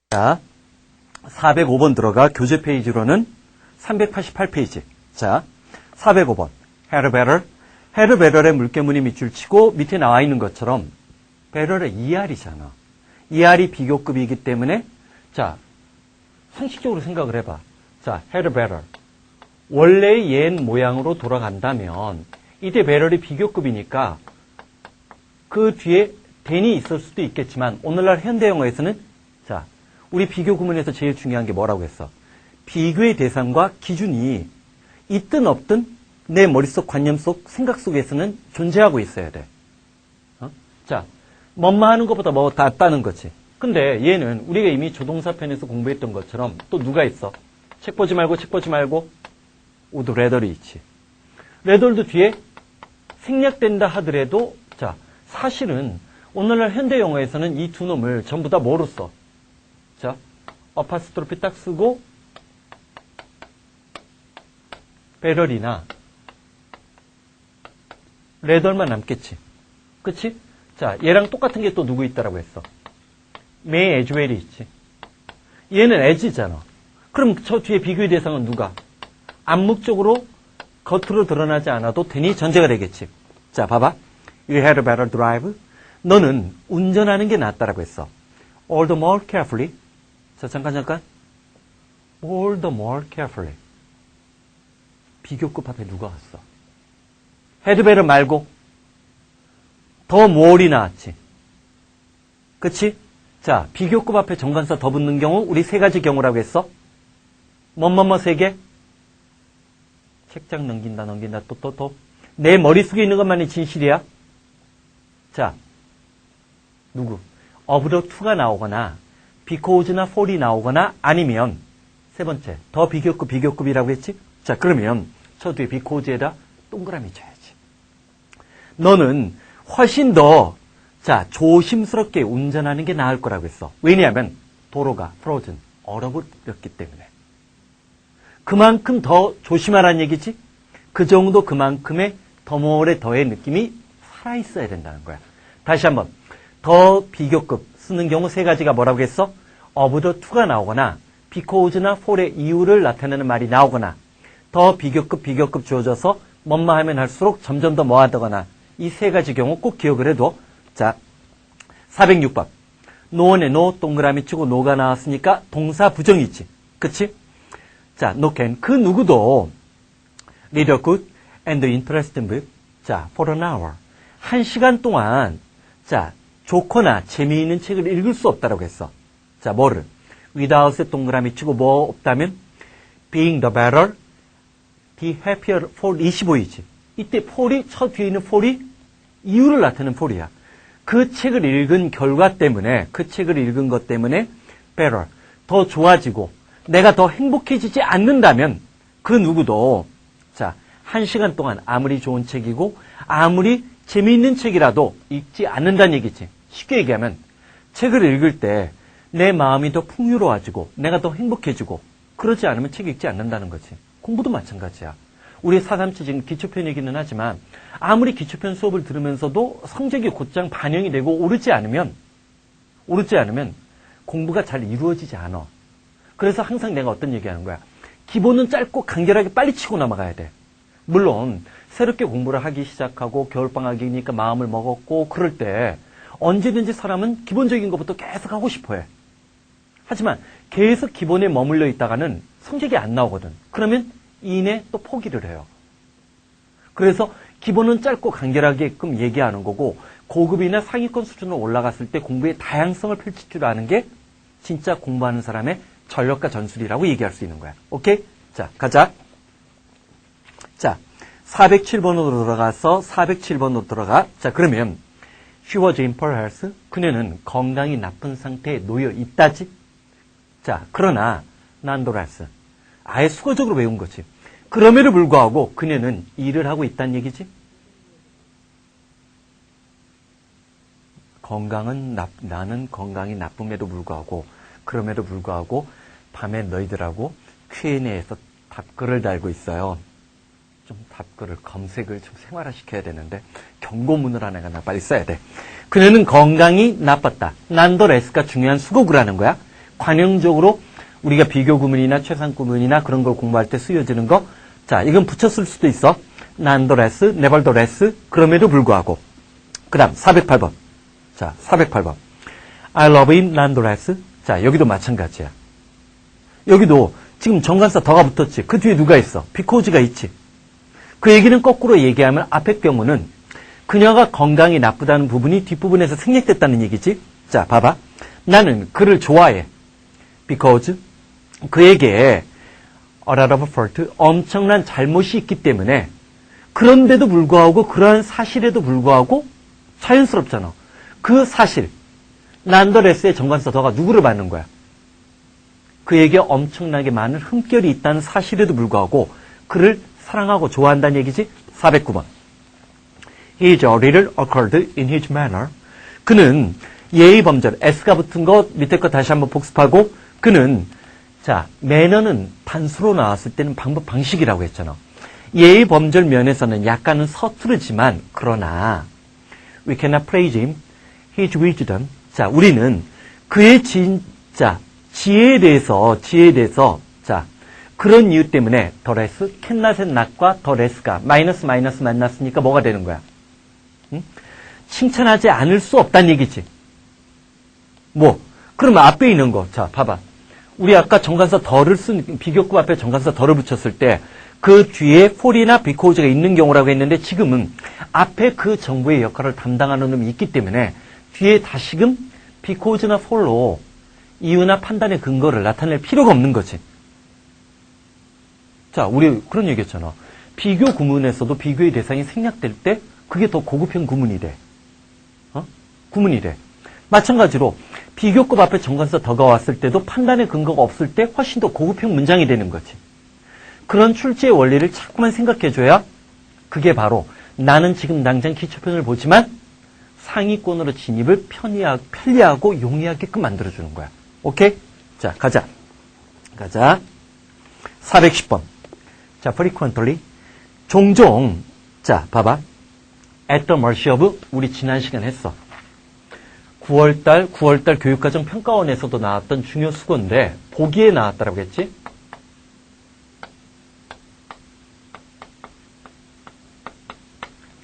자, 405번 들어가 교재 페이지로는 388페이지. 자, 405번. had better. had better의 물개문이 밑줄 치고 밑에 나와 있는 것처럼 better의 ER이잖아. ER이 비교급이기 때문에 자, 상식적으로 생각을 해봐. 자, had better. 원래의 옛 모양으로 돌아간다면 이때 better이 비교급이니까 그 뒤에 then이 있을 수도 있겠지만 오늘날 현대 영어에서는 자, 우리 비교 구문에서 제일 중요한 게 뭐라고 했어? 비교의 대상과 기준이 있든 없든 내 머릿속 관념 속 생각 속에서는 존재하고 있어야 돼. 자, 뭐뭐 하는 것보다 뭐 낫다는 거지. 근데 얘는 우리가 이미 조동사 편에서 공부했던 것처럼 또 누가 있어? 책 보지 말고 would rather이 있지. rather도 뒤에 생략된다 하더라도 자, 사실은 오늘날 현대 영어에서는 이 두 놈을 전부 다 뭐로 써? 자, 어파스트로피 딱 쓰고 better이나 rather만 남겠지. 그치? 자, 얘랑 똑같은 게 또 누구 있다라고 했어? may as well이 있지. 얘는 as잖아. 그럼 저 뒤에 비교의 대상은 누가? 암묵적으로 겉으로 드러나지 않아도 then이 전제가 되겠지. 자, 봐봐. You had better drive. 너는 운전하는 게 낫다라고 했어. All the more carefully. 자, 잠깐. All the more carefully. 비교급 앞에 누가 왔어? had better 말고 더 more이 나왔지. 그치? 자, 비교급 앞에 정관사 더 붙는 경우 우리 세 가지 경우라고 했어. 뭐뭐뭐 세 개. 책장 넘긴다 또. 내 머릿속에 있는 것만이 진실이야. 자, 누구? of the to가 나오거나 because나 for이 나오거나 아니면 세 번째, 더 비교급이라고 했지? 자, 그러면 저 뒤에 because에다 동그라미 쳐야지. 너는 훨씬 더 자, 조심스럽게 운전하는 게 나을 거라고 했어. 왜냐하면 도로가 frozen, 얼어버렸기 때문에. 그만큼 더 조심하라는 얘기지? 그 정도 그만큼의 더 more의 더의 느낌이 살아있어야 된다는 거야. 다시 한번. 더 비교급 쓰는 경우 세 가지가 뭐라고 했어? of the to가 나오거나 because나 for의 이유를 나타내는 말이 나오거나 더 비교급 주어져서 뭐뭐 하면 할수록 점점 더 뭐하다거나 이 세 가지 경우 꼭 기억을 해도 자, 406번. no원에 no 동그라미 치고 no가 나왔으니까 동사 부정이지. 그치? 자, no can. 그 누구도 read a good and interesting book. 자, for an hour. 1시간 동안 자, 좋거나 재미있는 책을 읽을 수 없다라고 했어. 자, 뭐를? without에 동그라미 치고 뭐 없다면 being the better, be happier for 25이지. 이때 for이 첫 뒤에 있는 for이 이유를 나타내는 for이야. 그 책을 읽은 결과 때문에 그 책을 읽은 것 때문에 better, 더 좋아지고 내가 더 행복해지지 않는다면 그 누구도 자, 1시간 동안 아무리 좋은 책이고 아무리 재미있는 책이라도 읽지 않는다는 얘기지. 쉽게 얘기하면 책을 읽을 때 내 마음이 더 풍요로워지고 내가 더 행복해지고 그러지 않으면 책 읽지 않는다는 거지. 공부도 마찬가지야. 우리 437 지금 기초편이기는 하지만 아무리 기초편 수업을 들으면서도 성적이 곧장 반영이 되고 오르지 않으면 공부가 잘 이루어지지 않아. 그래서 항상 내가 어떤 얘기하는 거야. 기본은 짧고 간결하게 빨리 치고 넘어가야 돼. 물론 새롭게 공부를 하기 시작하고 겨울방학이니까 마음을 먹었고 그럴 때 언제든지 사람은 기본적인 것부터 계속 하고 싶어 해. 하지만 계속 기본에 머물러 있다가는 성적이 안 나오거든. 그러면 이내 또 포기를 해요. 그래서 기본은 짧고 간결하게끔 얘기하는 거고 고급이나 상위권 수준으로 올라갔을 때 공부의 다양성을 펼칠 줄 아는 게 진짜 공부하는 사람의 전력과 전술이라고 얘기할 수 있는 거야. 오케이? 자, 가자. 자, 407번으로 들어가서 407번으로 들어가. 자, 그러면 She was in poor health. 그녀는 건강이 나쁜 상태에 놓여 있다지. 자, 그러나 nonetheless. 아예 수거적으로 외운 거지. 그럼에도 불구하고 그녀는 일을 하고 있다는 얘기지. 나는 건강이 나쁨에도 불구하고 그럼에도 불구하고 밤에 너희들하고 Q&A에서 답글을 달고 있어요. 좀 답글을 검색을 좀 생활화시켜야 되는데 경고문을 하나가 나 빨리 써야 돼. 그녀는 건강이 나빴다. 난더레스가 중요한 수거구라는 거야. 관용적으로 우리가 비교 구문이나 최상 구문이나 그런 걸 공부할 때 쓰여지는 거. 자, 이건 붙였을 수도 있어. nonetheless, nevertheless, 그럼에도 불구하고. 그 다음, 408번. 자, 408번. I love him nonetheless. 자, 여기도 마찬가지야. 여기도 지금 정관사 더가 붙었지. 그 뒤에 누가 있어? because가 있지. 그 얘기는 거꾸로 얘기하면 앞의 경우는 그녀가 건강이 나쁘다는 부분이 뒷부분에서 생략됐다는 얘기지. 자, 봐봐. 나는 그를 좋아해. because 그에게 a lot of fault, 엄청난 잘못이 있기 때문에 그런데도 불구하고 그러한 사실에도 불구하고 자연스럽잖아. 그 사실 nonetheless의 정관사 더가 누구를 받는 거야? 그에게 엄청나게 많은 흠결이 있다는 사실에도 불구하고 그를 사랑하고 좋아한다는 얘기지. 409번. He is a little awkward in his manner. 그는 예의 범절, S가 붙은 거 밑에 거 다시 한번 복습하고 그는 자, 매너는 단수로 나왔을 때는 방식이라고 했잖아. 예의 범절 면에서는 약간은 서투르지만 그러나 we cannot praise him, his wisdom. 자, 우리는 그의 지혜에 대해서 자, 그런 이유 때문에 더 레스, 캔낫의 낫과 더 레스가 마이너스 만났으니까 뭐가 되는 거야? 응? 칭찬하지 않을 수 없다는 얘기지. 뭐? 그러면 앞에 있는 거. 자, 봐봐. 우리 아까 정관사 더를 비교급 앞에 정관사 더를 붙였을 때 그 뒤에 for이나 because가 있는 경우라고 했는데 지금은 앞에 그 정보의 역할을 담당하는 놈이 있기 때문에 뒤에 다시금 because나 for로 이유나 판단의 근거를 나타낼 필요가 없는 거지. 자, 우리 그런 얘기 했잖아. 비교 구문에서도 비교의 대상이 생략될 때 그게 더 고급형 구문이 돼. 구문이 돼. 마찬가지로 비교급 앞에 정관사 더가 왔을 때도 판단의 근거가 없을 때 훨씬 더 고급형 문장이 되는 거지. 그런 출제의 원리를 자꾸만 생각해줘야 그게 바로 나는 지금 당장 기초편을 보지만 상위권으로 진입을 편리하고 용이하게끔 만들어주는 거야. 오케이? 자, 가자. 410번. 자, frequently. 종종. 자, 봐봐. at the mercy of. 우리 지난 시간 했어. 9월달 교육과정 평가원에서도 나왔던 중요 수고인데 보기에 나왔다라고 했지?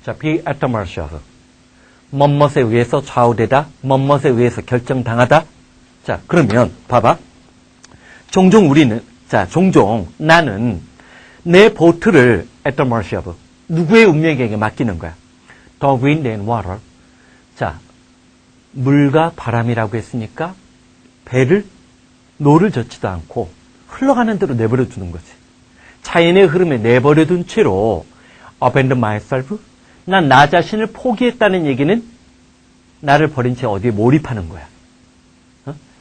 자, be at the mercy of. 뭐뭇에 의해서 좌우되다, 뭐뭇에 의해서 결정당하다. 자, 그러면 봐봐. 종종 나는 내 보트를 at the mercy of. 누구의 운명에게 맡기는 거야? The wind and water. 자, 물과 바람이라고 했으니까 배를 노를 젓지도 않고 흘러가는 대로 내버려 두는 거지. 자연의 흐름에 내버려 둔 채로 abandon myself. 난 나 자신을 포기했다는 얘기는 나를 버린 채 어디에 몰입하는 거야.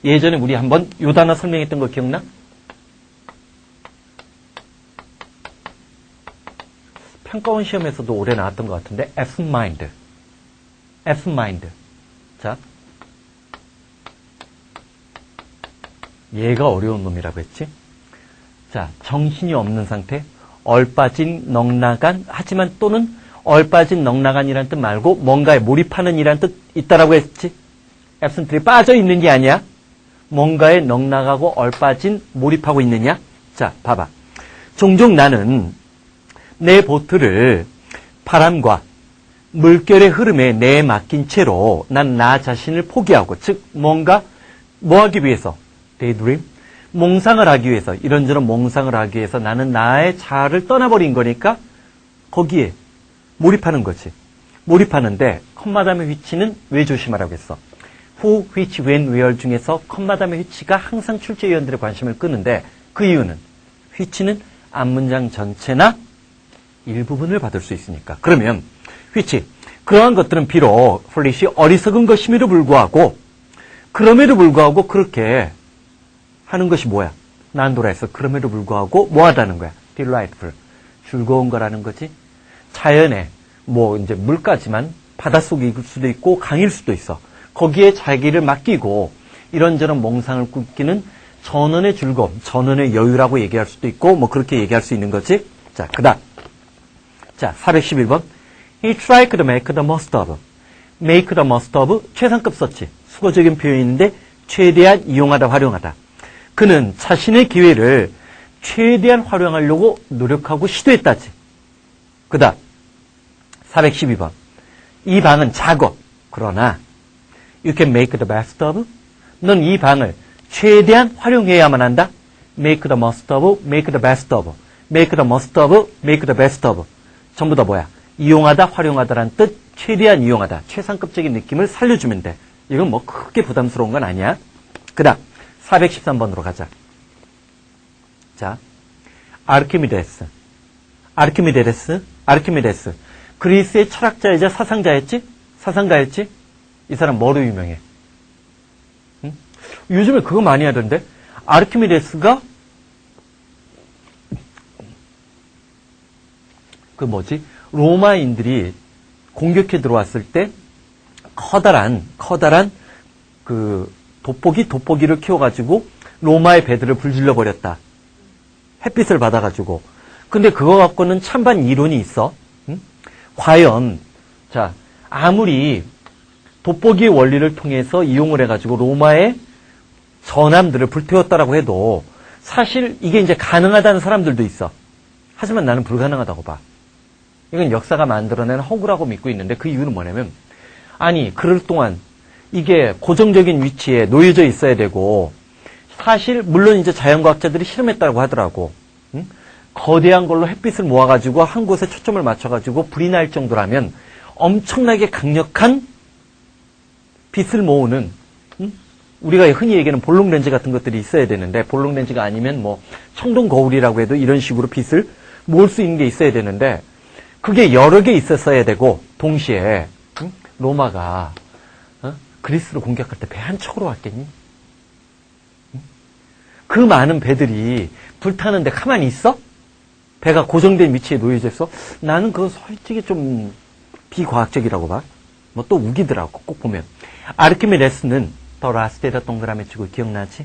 예전에 우리 한번 요 단어 설명했던 거 기억나? 평가원 시험에서도 오래 나왔던 것 같은데 absent mind. 자, 얘가 어려운 놈이라고 했지? 자, 정신이 없는 상태, 얼빠진, 넉나간, 하지만 또는 얼빠진, 넉나간이란 뜻 말고 뭔가에 몰입하는 이란 뜻 있다라고 했지? absently 빠져 있는 게 아니야. 뭔가에 넉나가고 얼빠진, 몰입하고 있느냐? 자, 봐봐. 종종 나는 내 보트를 바람과 물결의 흐름에 내맡긴 채로 난 나 자신을 포기하고, 즉 뭔가 뭐 하기 위해서? daydream? 몽상을 하기 위해서, 이런저런 몽상을 하기 위해서 나는 나의 자아를 떠나버린 거니까 거기에 몰입하는 거지. 몰입하는데 컴마 다음의 위치는 왜 조심하라고 했어? who, which, when, where 중에서 컴마 다음의 위치가 항상 출제위원들의 관심을 끄는데 그 이유는 which는 앞문장 전체나 일부분을 받을 수 있으니까. 그러면 which, 그러한 것들은 비록 foolish이 어리석은 것임에도 불구하고 그렇게 하는 것이 뭐야? 난도라해서 그럼에도 불구하고 뭐 하다는 거야? delightful, 즐거운 거라는 거지. 자연에 뭐 이제 물가지만 바닷속일 수도 있고 강일 수도 있어. 거기에 자기를 맡기고 이런저런 몽상을 꾸기는 전원의 즐거움, 전원의 여유라고 얘기할 수도 있고 뭐 그렇게 얘기할 수 있는 거지. 자, 그다음. 자, 411번. He tried to make the most of. make the most of 최상급 썼지. 수거적인 표현인데 최대한 이용하다, 활용하다. 그는 자신의 기회를 최대한 활용하려고 노력하고 시도했다지. 그 다음 412번. 이 방은 작어. 그러나 you can make the best of. 넌 이 방을 최대한 활용해야만 한다. make the most of, make the best of. make the most of, make the best of. 전부 다 뭐야? 이용하다, 활용하다라는 뜻, 최대한 이용하다. 최상급적인 느낌을 살려주면 돼. 이건 뭐 크게 부담스러운 건 아니야. 그 다음 413번으로 가자. 자, 아르키미데스. 그리스의 철학자이자 사상자였지? 사상가였지? 이 사람 뭐로 유명해? 응? 요즘에 그거 많이 하던데? 아르키미데스가 그 뭐지? 로마인들이 공격해 들어왔을 때 커다란 그 돋보기를 키워가지고 로마의 배들을 불질러 버렸다. 햇빛을 받아가지고. 근데 그거 갖고는 찬반 이론이 있어. 응? 과연 자 아무리 돋보기의 원리를 통해서 이용을 해가지고 로마의 전함들을 불태웠다라고 해도 사실 이게 이제 가능하다는 사람들도 있어. 하지만 나는 불가능하다고 봐. 이건 역사가 만들어낸 허구라고 믿고 있는데 그 이유는 뭐냐면 아니 그럴 동안 이게 고정적인 위치에 놓여져 있어야 되고 사실 물론 이제 자연과학자들이 실험했다고 하더라고. 응? 거대한 걸로 햇빛을 모아가지고 한 곳에 초점을 맞춰가지고 불이 날 정도라면 엄청나게 강력한 빛을 모으는 우리가 흔히 얘기하는 볼록렌즈 같은 것들이 있어야 되는데 볼록렌즈가 아니면 뭐 청동 거울이라고 해도 이런 식으로 빛을 모을 수 있는 게 있어야 되는데 그게 여러 개 있었어야 되고 동시에 로마가 그리스를 공격할 때 배 한 척으로 왔겠니? 그 많은 배들이 불타는데 가만히 있어? 배가 고정된 위치에 놓여져 있어? 나는 그거 솔직히 좀 비과학적이라고 봐. 뭐 또 우기더라고 꼭 보면. 아르키메데스는 더 라스트에다 동그라미 치고 기억나지?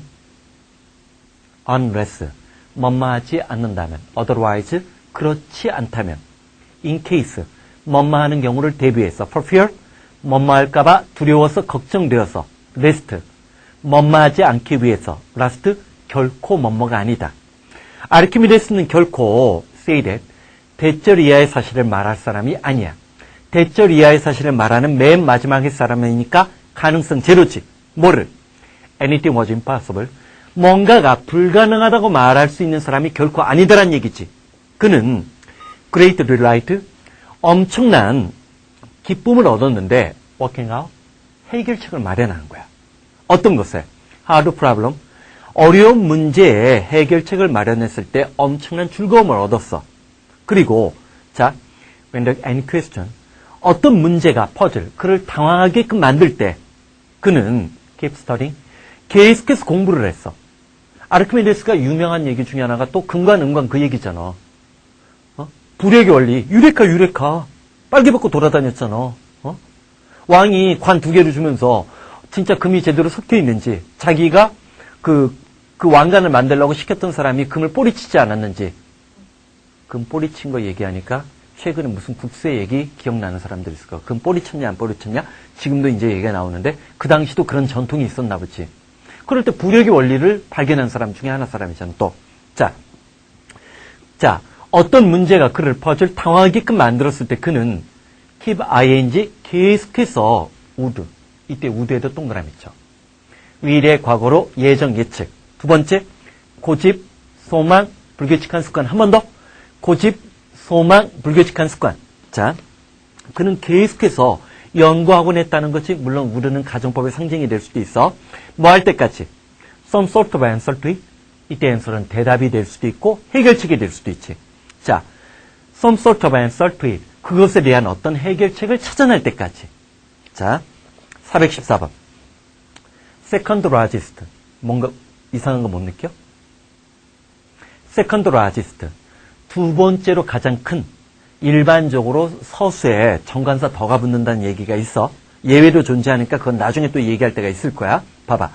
unless 뭐뭐하지 않는다면 otherwise 그렇지 않다면 in case 뭐뭐하는 경우를 대비해서 for fear 뭐뭐할까봐 두려워서 걱정되어서 lest 뭐뭐하지 않기 위해서 last 결코 뭐뭐가 아니다. 아르키메데스는 결코 say that 대절 이하의 사실을 말할 사람이 아니야. 대절 이하의 사실을 말하는 맨 마지막의 사람이니까 가능성 제로지. 뭐를? Anything was impossible. 뭔가가 불가능하다고 말할 수 있는 사람이 결코 아니다란 얘기지. 그는 great delight, 엄청난 기쁨을 얻었는데 working out, 해결책을 마련하는 거야. 어떤 것에? hard problem, 어려운 문제에 해결책을 마련했을 때 엄청난 즐거움을 얻었어. 그리고 자, when the any question, 어떤 문제가 퍼즐, 그를 당황하게끔 만들 때 그는 keep studying, 계속해서 공부를 했어. 아르키메데스가 유명한 얘기 중에 하나가 또 금관, 음관 그 얘기잖아. 불의 원리, 유레카 빨개 벗고 돌아다녔잖아. 왕이 관 2개를 주면서 진짜 금이 제대로 섞여 있는지, 자기가 그 왕관을 만들려고 시켰던 사람이 금을 뿌리치지 않았는지. 금 뿌리친 거 얘기하니까 최근에 무슨 국세 얘기 기억나는 사람들 있을 거야. 금 뿌리쳤냐 안 뿌리쳤냐? 지금도 이제 얘기가 나오는데 그 당시도 그런 전통이 있었나 보지. 그럴 때 부력의 원리를 발견한 사람 중에 하나 사람이잖아. 또 자 어떤 문제가 그를 퍼즐 당황하게끔 만들었을 때 그는 keep ing 계속해서 would, 이때 would에도 동그라미 쳐. 미래 과거로 예정 예측. 두 번째 고집 소망 불규칙한 습관. 한 번 더 고집 소망 불규칙한 습관. 자, 그는 계속해서 연구하곤 했다는 거지. 물론 would는 가정법의 상징이 될 수도 있어. 뭐 할 때까지 some sort of answer to it. 이때 answer는 대답이 될 수도 있고 해결책이 될 수도 있지. 자, some sort of answer to it. 그것에 대한 어떤 해결책을 찾아낼 때까지. 자, 414번. second largest. 뭔가 이상한 거 못 느껴? second largest. 두 번째로 가장 큰. 일반적으로 서수에 정관사 더가 붙는다는 얘기가 있어. 예외로 존재하니까 그건 나중에 또 얘기할 때가 있을 거야. 봐봐.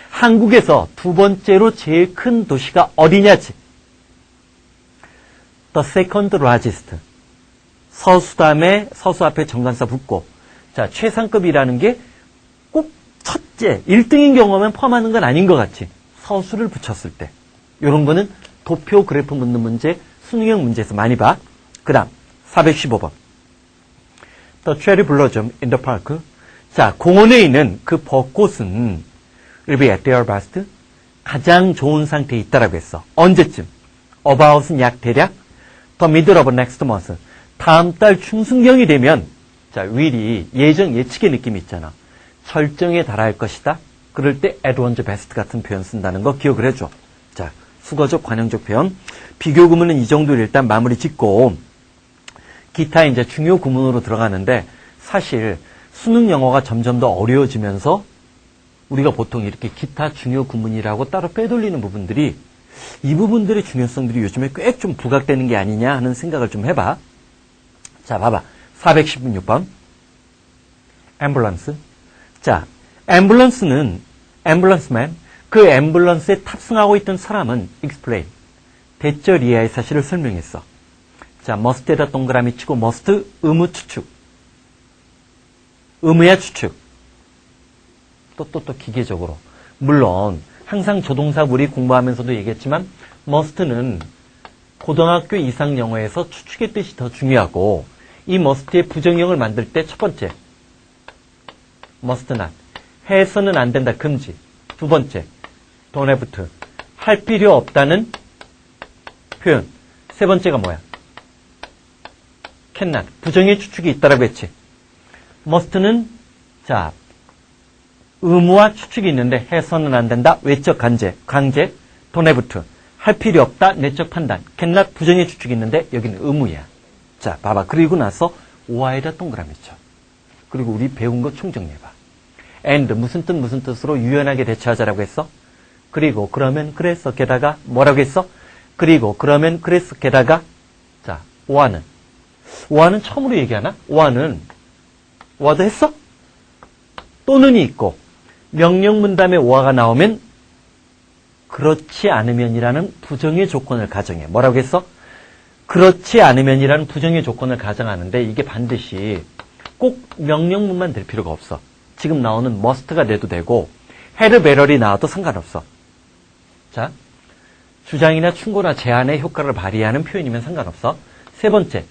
한국에서 두 번째로 제일 큰 도시가 어디냐지? The second largest. 서수 다음에 서수 앞에 정관사 붙고. 자, 최상급이라는 게 꼭 첫째, 1등인 경우면 포함하는 건 아닌 것 같지. 서술을 붙였을 때. 이런 거는 도표 그래프 묻는 문제, 수능형 문제에서 많이 봐. 그 다음 415번. The cherry blossom in the park. 자, 공원에 있는 그 벚꽃은 will be at their best. 가장 좋은 상태에 있다라고 했어. 언제쯤? About은 약 대략 the middle of next month. 다음 달 중순경이 되면 자, will이 예정 예측의 느낌이 있잖아. 절정에 달할 것이다. 그럴 때 at one's best 같은 표현 쓴다는 거 기억을 해줘. 자, 수거적 관형적 표현. 비교 구문은 이 정도로 일단 마무리 짓고 기타 이제 중요 구문으로 들어가는데 사실 수능 영어가 점점 더 어려워지면서 우리가 보통 이렇게 기타 중요 구문이라고 따로 빼돌리는 부분들이 이 부분들의 중요성들이 요즘에 꽤 좀 부각되는 게 아니냐 하는 생각을 좀 해봐. 자, 봐봐. 416번. 앰뷸런스. 자, 앰뷸런스는 앰뷸런스맨, 그 앰뷸런스에 탑승하고 있던 사람은 explain. 대절 이하의 사실을 설명했어. 자, must에다 동그라미 치고 must 의무 추측. 의무야 추측. 또 기계적으로. 물론 항상 조동사 우리 공부하면서도 얘기했지만 must는 고등학교 이상 영어에서 추측의 뜻이 더 중요하고 이 must의 부정형을 만들 때 첫 번째 must not. 해서는 안 된다. 금지. 두 번째 don't have to. 할 필요 없다는 표현. 세 번째가 뭐야? cannot. 부정의 추측이 있다라고 했지. must는 자 의무와 추측이 있는데 해서는 안 된다. 외적 강제. don't have to. 할 필요 없다. 내적 판단. cannot. 부정의 추측이 있는데 여기는 의무야. 자, 봐봐. 그리고 나서 Y에다 동그라미 쳐. 그리고 우리 배운 거 총정리해봐. and 무슨 뜻으로 유연하게 대처하자라고 했어? 그리고 그러면 그래서 게다가 뭐라고 했어? 그리고 그러면 그래서 게다가 자, 오아는 처음으로 얘기하나? 오아도 했어? 또는이 있고 명령문담에 오아가 나오면 그렇지 않으면이라는 부정의 조건을 가정해. 뭐라고 했어? 그렇지 않으면이라는 부정의 조건을 가정하는데 이게 반드시 꼭 명령문만 될 필요가 없어. 지금 나오는 must가 돼도 되고 had better이 나와도 상관없어. 자, 주장이나 충고나 제안의 효과를 발휘하는 표현이면 상관없어. 세 번째.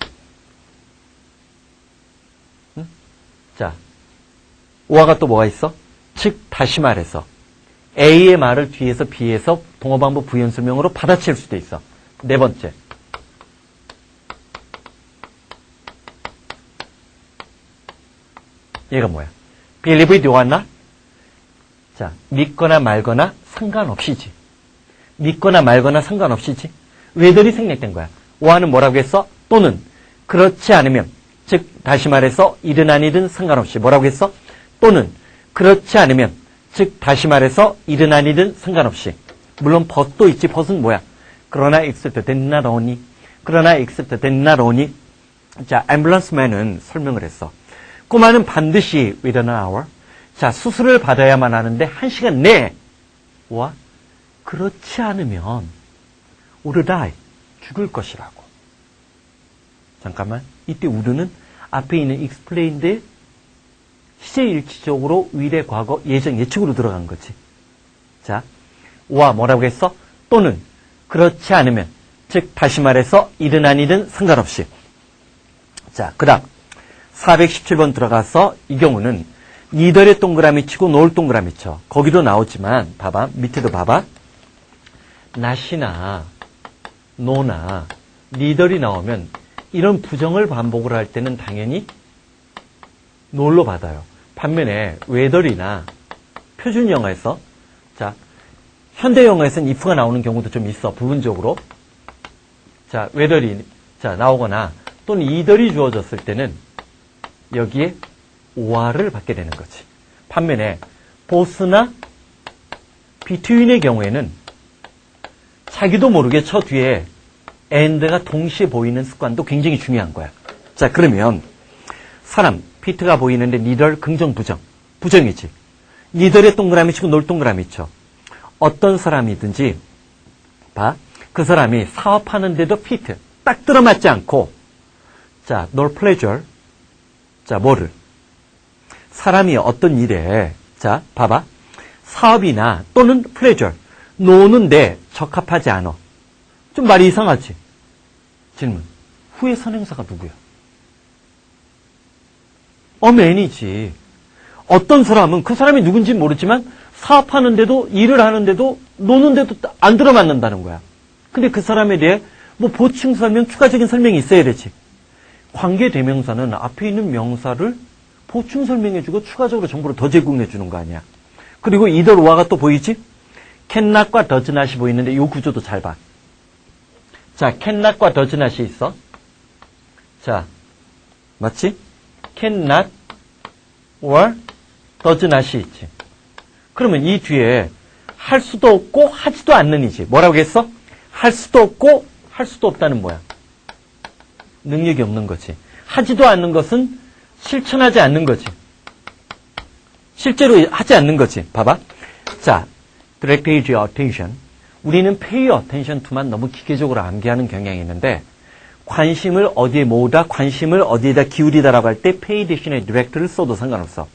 자, 오아가 또 뭐가 있어? 즉, 다시 말해서 A의 말을 뒤에서 B에서 동어반복 부연설명으로 받아칠 수도 있어. 네 번째. 얘가 뭐야? believe it or not? 자, 믿거나 말거나 상관없이지. 믿거나 말거나 상관없이지. whether이 생략된 거야. 오아는 뭐라고 했어? 또는 그렇지 않으면, 즉 다시 말해서 이든 아니든 상관없이 뭐라고 했어? 또는 그렇지 않으면, 즉 다시 말해서 이든 아니든 상관없이. 물론 but도 있지. but은 뭐야? 그러나 except that not only. 그러나 except that not only. 자, 앰뷸런스맨은 설명을 했어. 꼬마는 반드시 within an hour. 자, 수술을 받아야만 하는데 1시간 내에. 와, 그렇지 않으면 would die. 죽을 것이라고. 잠깐만. 이때 would는 앞에 있는 explained의 시제일치적으로 will의 과거 예정 예측으로 들어간 거지. 자, 와 뭐라고 했어? 또는 그렇지 않으면. 즉 다시 말해서 이든 아니든 상관없이. 자, 그 다음 417번 들어가서 이 경우는 니들의 동그라미 치고 노을 동그라미 쳐. 거기도 나오지만 봐봐. 밑에도 봐봐. not이나 no나 니들이 나오면 이런 부정을 반복을 할 때는 당연히 no로 받아요. 반면에 whether이나 표준 영어에서 자 현대 영어에서는 if가 나오는 경우도 좀 있어. 부분적으로. 자, whether이 자 나오거나 또는 either이 주어졌을 때는 여기에 or를 받게 되는 거지. 반면에 both나 between의 경우에는 자기도 모르게 저 뒤에 and가 동시에 보이는 습관도 굉장히 중요한 거야. 자, 그러면 사람 피트가 보이는데 neither 긍정 부정. 부정이지. neither의 동그라미 치고 놀 동그라미 쳐. 어떤 사람이든지 봐. 그 사람이 사업하는데도 피트 딱 들어맞지 않고 자, nor pleasure. 자, 뭐를? 사람이 어떤 일에 자, 봐봐. 사업이나 또는 pleasure, 노는데 적합하지 않아. 좀 말이 이상하지? 질문. 후에 선행사가 누구야? man이지. 어떤 사람은 그 사람이 누군지 모르지만 사업하는데도 일을 하는데도 노는데도 안 들어맞는다는 거야. 근데 그 사람에 대해 뭐 보충 설명, 추가적인 설명이 있어야 되지. 관계대명사는 앞에 있는 명사를 보충 설명해주고 추가적으로 정보를 더 제공해주는 거 아니야. 그리고 either or가 또 보이지? can not과 does not이 보이는데 이 구조도 잘 봐. 자, can not과 does not이 있어. 자, 맞지? can not or does not이 있지. 그러면 이 뒤에 할 수도 없고 하지도 않는이지. 뭐라고 했어? 할 수도 없고 할 수도 없다는 뭐야? 능력이 없는 거지. 하지도 않는 것은 실천하지 않는 거지. 실제로 하지 않는 거지. 봐봐. 자, direct your attention. 우리는 pay attention to만 너무 기계적으로 암기하는 경향이 있는데 관심을 어디에 모으다, 관심을 어디에다 기울이다라고 할 때 pay 대신에 direct를 써도 상관없어.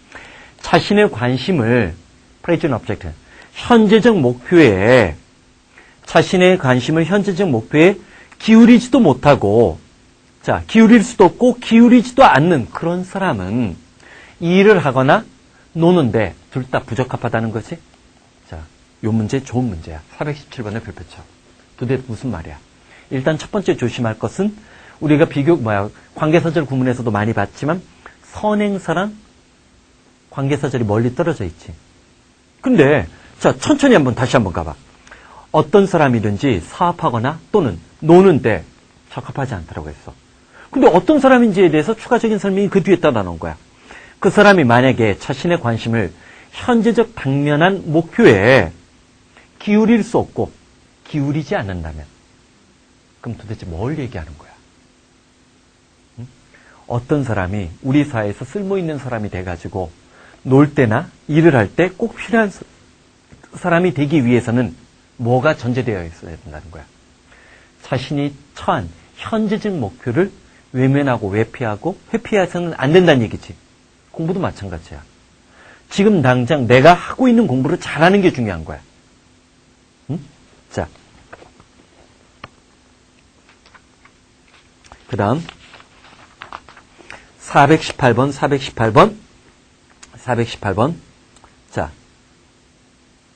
자신의 관심을 present object, 현재적 목표에 자신의 관심을 현재적 목표에 기울이지도 못하고 자, 기울일 수도 없고 기울이지도 않는 그런 사람은 일을 하거나 노는데 둘 다 부적합하다는 거지. 자, 요 문제 좋은 문제야. 417번의 별표쳐. 도대체 무슨 말이야? 일단 첫 번째 조심할 것은 우리가 관계사절 구문에서도 많이 봤지만 선행사랑 관계사절이 멀리 떨어져 있지. 근데 자, 천천히 다시 한번 가봐. 어떤 사람이든지 사업하거나 또는 노는데 적합하지 않다고 했어. 근데 어떤 사람인지에 대해서 추가적인 설명이 그 뒤에 따라 나온 거야. 그 사람이 만약에 자신의 관심을 현재적 당면한 목표에 기울일 수 없고 기울이지 않는다면 그럼 도대체 뭘 얘기하는 거야? 응? 어떤 사람이 우리 사회에서 쓸모있는 사람이 돼가지고 놀 때나 일을 할 때 꼭 필요한 사람이 되기 위해서는 뭐가 전제되어 있어야 된다는 거야? 자신이 처한 현재적 목표를 외면하고 회피하고 회피해서는 안 된다는 얘기지. 공부도 마찬가지야. 지금 당장 내가 하고 있는 공부를 잘하는 게 중요한 거야. 응? 자, 그 다음 418번 자,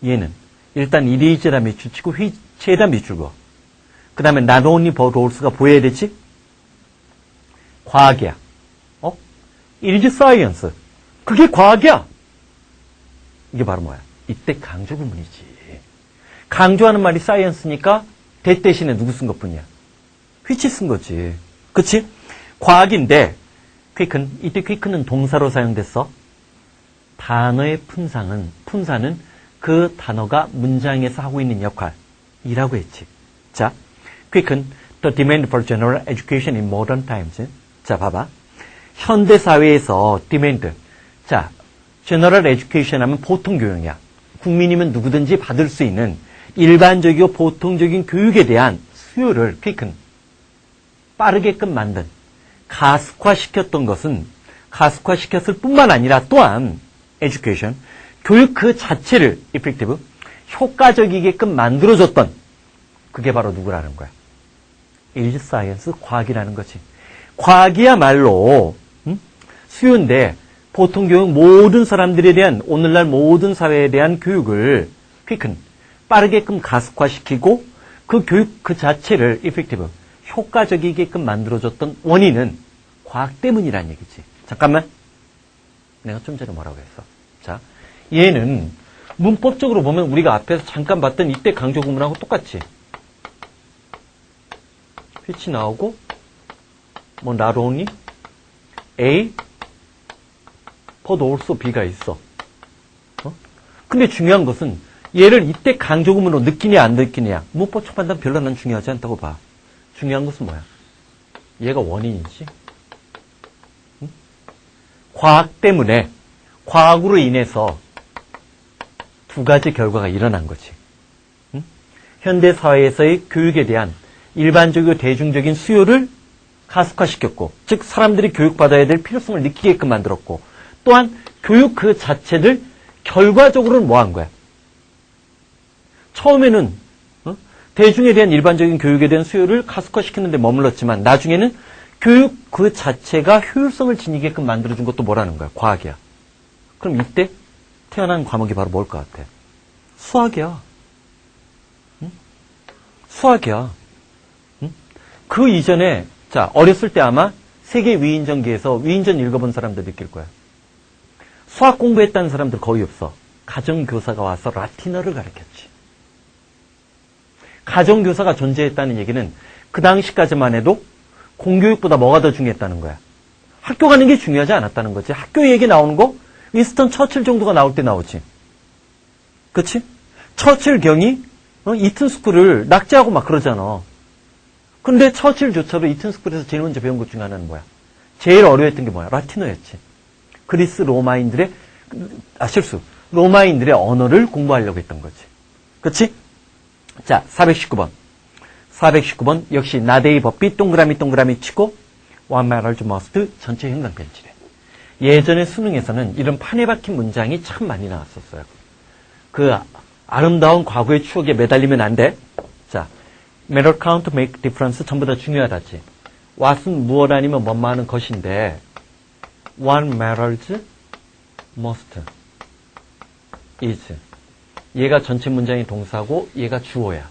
얘는 일단 이리저라 밑줄치고 휘체에다 밑줄거. 그 다음에 not only but also가 보여야 되지? 과학이야. It is science. 그게 과학이야. 이게 바로 뭐야? 이때 강조 구문이지. 강조하는 말이 science니까 that 대신에 누구 쓴 것뿐이야? which 쓴 거지. 그치? 과학인데 quicken, 이때 quicken은 동사로 사용됐어. 단어의 분사는 그 단어가 문장에서 하고 있는 역할이라고 했지. 자, quicken the demand for general education in modern times. 자, 봐봐. 현대 사회에서 demand. 자, general education 하면 보통 교육이야. 국민이면 누구든지 받을 수 있는 일반적이고 보통적인 교육에 대한 수요를 quicken. 빠르게끔 만든. 가속화시켰던 것은 가속화시켰을 뿐만 아니라 또한 education. 교육 그 자체를 effective. 효과적이게끔 만들어줬던. 그게 바로 누구라는 거야? is science. 과학이라는 거지. 과학이야말로 수요인데 보통 교육 모든 사람들에 대한 오늘날 모든 사회에 대한 교육을 quicken, 빠르게끔 가속화시키고 그 교육 그 자체를 effective, 효과적이게끔 만들어줬던 원인은 과학 때문이라는 얘기지. 잠깐만. 내가 좀 전에 뭐라고 했어? 자, 얘는 문법적으로 보면 우리가 앞에서 잠깐 봤던 이때 강조 구문하고 똑같지. which 나오고 뭐 not only A but also B가 있어. 근데 중요한 것은 얘를 이때 강조구문으로 느끼냐 안 느끼냐 문법적 판단 별로 난 중요하지 않다고 봐. 중요한 것은 뭐야? 얘가 원인이지. 응? 과학 때문에 과학으로 인해서 두 가지 결과가 일어난 거지. 응? 현대 사회에서의 교육에 대한 일반적이고 대중적인 수요를 가속화시켰고, 즉 사람들이 교육받아야 될 필요성을 느끼게끔 만들었고, 또한 교육 그 자체를 결과적으로는 뭐 한 거야? 처음에는 대중에 대한 일반적인 교육에 대한 수요를 가속화시키는 데 머물렀지만 나중에는 교육 그 자체가 효율성을 지니게끔 만들어준 것도 뭐라는 거야? 과학이야. 그럼 이때 태어난 과목이 바로 뭘 것 같아? 수학이야. 응? 수학이야. 응? 그 이전에 자 어렸을 때 아마 세계 위인전기에서 위인전 읽어본 사람들 느낄 거야. 수학 공부했다는 사람들 거의 없어. 가정교사가 와서 라틴어를 가르쳤지. 가정교사가 존재했다는 얘기는 그 당시까지만 해도 공교육보다 뭐가 더 중요했다는 거야. 학교 가는 게 중요하지 않았다는 거지. 학교 얘기 나오는 거 윈스턴 처칠 정도가 나올 때 나오지. 그치? 처칠 경이 이튼스쿨을 낙제하고 막 그러잖아. 근데 처칠조차도 이튼스쿨에서 제일 먼저 배운 것 중에 하나는 뭐야? 제일 어려웠던 게 뭐야? 라틴어였지. 그리스 로마인들의 로마인들의 언어를 공부하려고 했던 거지. 그치? 자, 419번. 419번 역시 나데이 법비 동그라미 치고 one matters most 전체 형상편지래. 예전에 수능에서는 이런 판에 박힌 문장이 참 많이 나왔었어요. 그 아름다운 과거의 추억에 매달리면 안 돼. 자, matter count make difference 전부 다 중요하다지. what은 무엇 아니면 뭐만 하는 것인데 what matters most is 얘가 전체 문장의 동사고 얘가 주어야.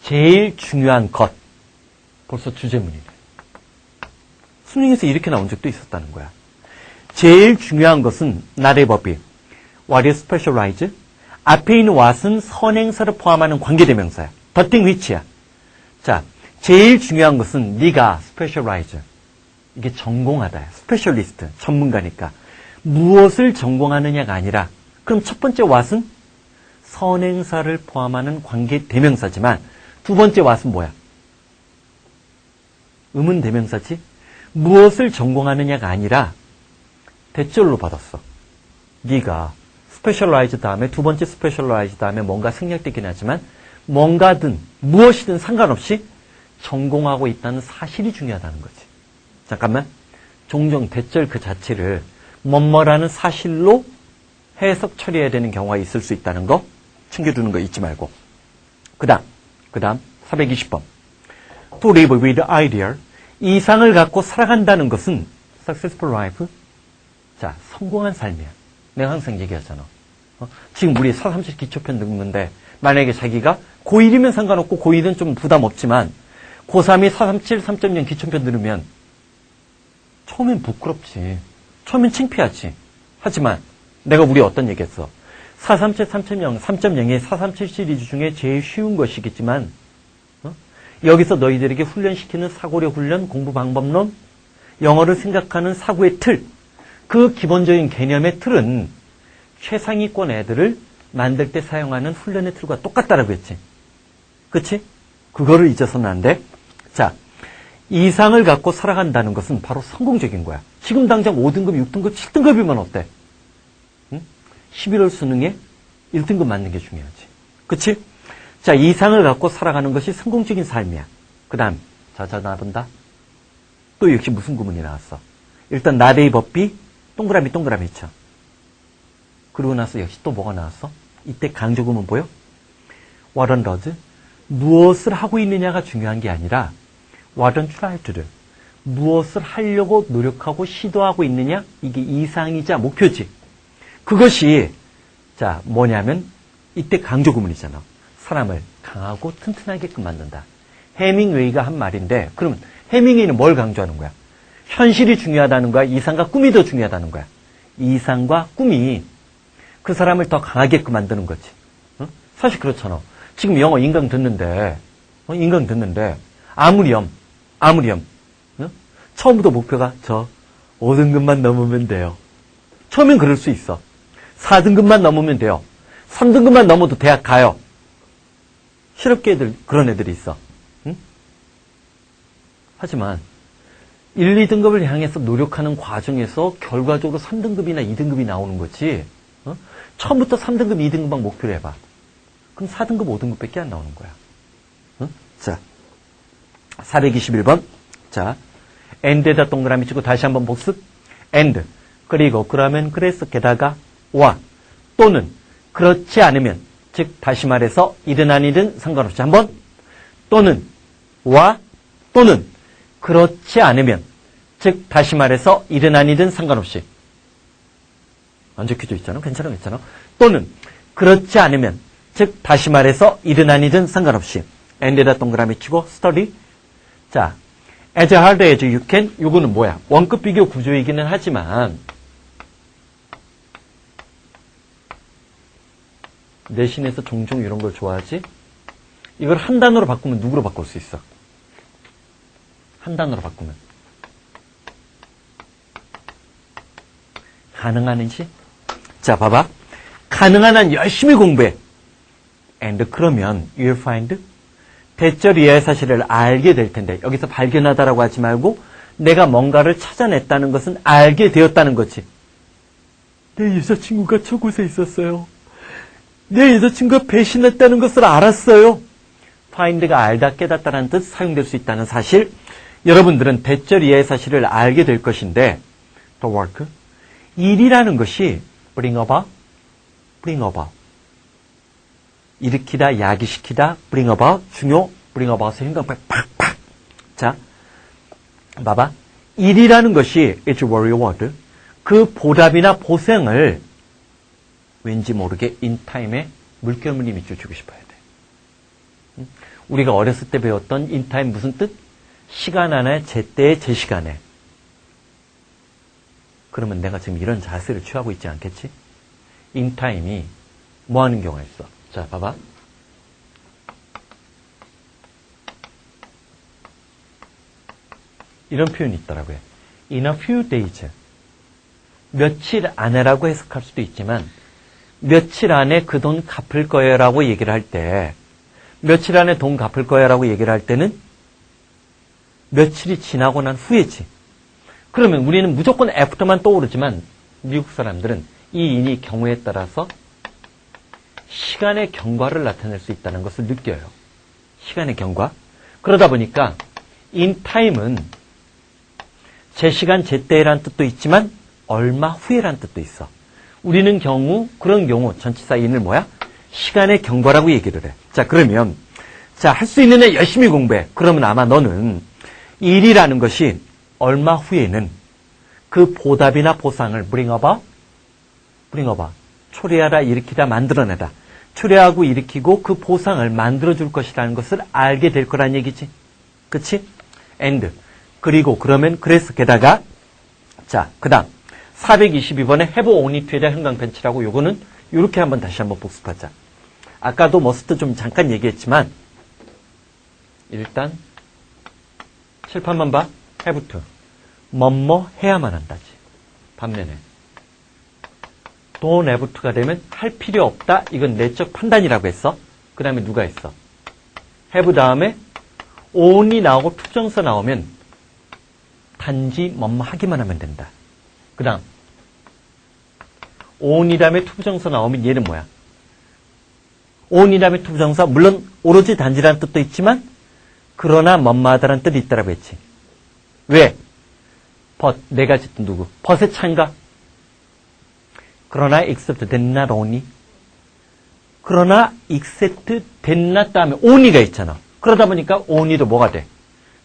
제일 중요한 것. 벌써 주제문이네. 수능에서 이렇게 나온 적도 있었다는 거야. 제일 중요한 것은 나의 법이 what is specialized? 앞에 있는 what은 선행사를 포함하는 관계대명사야. the thing which야. 자, 제일 중요한 것은 네가 specialized. 이게 전공하다. 스페셜리스트, 전문가니까. 무엇을 전공하느냐가 아니라 그럼 첫 번째 what은 선행사를 포함하는 관계대명사지만 두 번째 what은 뭐야? 의문대명사지? 무엇을 전공하느냐가 아니라 대절로 받았어. 네가 스페셜라이즈 다음에 두 번째 스페셜라이즈 다음에 뭔가 생략되긴 하지만 뭔가든 무엇이든 상관없이 전공하고 있다는 사실이 중요하다는 거지. 잠깐만. 종종 대절 그 자체를 뭐뭐라는 사실로 해석 처리해야 되는 경우가 있을 수 있다는 거 챙겨두는 거 잊지 말고. 그 다음 420번. To live with ideal. 이상을 갖고 살아간다는 것은 successful life. 자, 성공한 삶이야. 내가 항상 얘기하잖아. 지금 우리 437 기초편 듣는데 만약에 자기가 고1이면 상관없고 고2는 좀 부담 없지만 고3이 437 3.0 기초편 들으면 처음엔 부끄럽지. 처음엔 창피하지. 하지만 내가 우리 어떤 얘기했어. 437 3.0, 3.0의 437 시리즈 중에 제일 쉬운 것이겠지만 여기서 너희들에게 훈련시키는 사고력 훈련, 공부 방법론, 영어를 생각하는 사고의 틀, 그 기본적인 개념의 틀은 최상위권 애들을 만들 때 사용하는 훈련의 틀과 똑같다라고 했지. 그치? 그거를 잊어서는 안 돼. 자, 이상을 갖고 살아간다는 것은 바로 성공적인 거야. 지금 당장 5등급, 6등급, 7등급이면 어때? 11월 수능에 1등급 맞는 게 중요하지. 그치? 자, 이상을 갖고 살아가는 것이 성공적인 삶이야. 그 다음, 자, 나본다. 또 역시 무슨 구문이 나왔어? 일단, 나데이 법비, 동그라미 쳐. 그러고 나서 역시 또 뭐가 나왔어? 이때 강조구문 보여? What on does? 무엇을 하고 있느냐가 중요한 게 아니라, What on try to do? 무엇을 하려고 노력하고 시도하고 있느냐? 이게 이상이자 목표지. 그것이 자 뭐냐면 이때 강조구문이잖아. 사람을 강하고 튼튼하게끔 만든다. 해밍웨이가 한 말인데 그러면 해밍웨이는 뭘 강조하는 거야? 현실이 중요하다는 거야? 이상과 꿈이 더 중요하다는 거야? 이상과 꿈이 그 사람을 더 강하게끔 만드는 거지. 응? 사실 그렇잖아. 지금 영어 인강 듣는데 아무렴 응? 처음부터 목표가 저 5등급만 넘으면 돼요. 처음엔 그럴 수 있어. 4등급만 넘으면 돼요. 3등급만 넘어도 대학 가요. 실업계 그런 애들이 있어. 응? 하지만 1, 2등급을 향해서 노력하는 과정에서 결과적으로 3등급이나 2등급이 나오는 거지. 처음부터 3등급, 2등급만 목표로 해봐. 그럼 4등급, 5등급밖에 안 나오는 거야. 자, 421번. 자, and에다 동그라미 치고 다시 한번 복습. and. 그리고 그러면 그래서 게다가 와. 또는 그렇지 않으면 즉 다시 말해서 일어난 일은 상관없이 한번 또는 와 또는 그렇지 않으면 즉 다시 말해서 일어난 일은 상관없이 안 적혀져 있잖아. 괜찮아. 또는 그렇지 않으면 즉 다시 말해서 일어난 일은 상관없이 and에다 동그라미 치고 study. 자, as hard as you can. 요거는 뭐야? 원급 비교 구조이기는 하지만 내신에서 종종 이런 걸 좋아하지? 이걸 한 단어로 바꾸면 누구로 바꿀 수 있어? 한 단어로 바꾸면 가능한지? 자, 봐봐. 가능한 한 열심히 공부해. and 그러면 you'll find 대절 이하의 사실을 알게 될 텐데 여기서 발견하다라고 하지 말고 내가 뭔가를 찾아냈다는 것은 알게 되었다는 거지. 내 여자친구가 저곳에 있었어요. 내 여자친구가 배신했다는 것을 알았어요. find가 알다 깨닫다라는 뜻 사용될 수 있다는 사실. 여러분들은 대절 이하의 사실을 알게 될 것인데 the work 일이라는 것이 bring about 일으키다, 야기시키다, bring about, 중요, bring about의 행동법, 팍팍. 자, 봐봐. 일이라는 것이 it's reward. 그 보답이나 보상을 왠지 모르게 in time에 물결무늬 밑줄 주고 싶어야 돼. 우리가 어렸을 때 배웠던 in time 무슨 뜻? 시간 안에, 제때에, 제 시간에. 그러면 내가 지금 이런 자세를 취하고 있지 않겠지? in time이 뭐 하는 경우가 있어? 자, 봐봐. 이런 표현이 있더라고요. In a few days. 며칠 안에라고 해석할 수도 있지만 며칠 안에 그 돈 갚을 거예요 라고 얘기를 할 때 며칠 안에 돈 갚을 거예요 라고 얘기를 할 때는 며칠이 지나고 난 후에지. 그러면 우리는 무조건 애프터만 떠오르지만 미국 사람들은 이 인이 경우에 따라서 시간의 경과를 나타낼 수 있다는 것을 느껴요. 시간의 경과. 그러다 보니까 in time은 제 시간, 제 때라는 뜻도 있지만 얼마 후에라는 뜻도 있어. 우리는 그런 경우 전치사 in을 뭐야? 시간의 경과라고 얘기를 해. 자, 그러면 할 수 있는 애 열심히 공부해. 그러면 아마 너는 일이라는 것이 얼마 후에는 그 보답이나 보상을 bring about, 초래하다, 일으키다, 만들어내다. 초래하고 일으키고 그 보상을 만들어줄 것이라는 것을 알게 될 거란 얘기지. 그치? and. 그리고 그래서 게다가 자, 그 다음 422번에 have only to에다 형광펜치라고 요거는 요렇게 다시 한번 복습하자. 아까도 머스트 좀 잠깐 얘기했지만 일단 칠판만 봐. have to. 뭐뭐 해야만 한다지. 반면에 don't have to가 되면 할 필요 없다. 이건 내적 판단이라고 했어. 그 다음에 누가 했어? have 다음에 only 나오고 투정사 나오면 단지 뭐뭐 하기만 하면 된다. 그 다음 only 다음에 투부정사 나오면 얘는 뭐야? only 다음에 투부정사 물론 오로지 단지라는 뜻도 있지만 그러나 뭐뭐하다라는 뜻이 있다라고 했지. 왜? but 내가 짓던 누구? but의 차인가? 그러나 except that not only 그러나 except that not 다음에 only가 있잖아. 그러다 보니까 only도 뭐가 돼?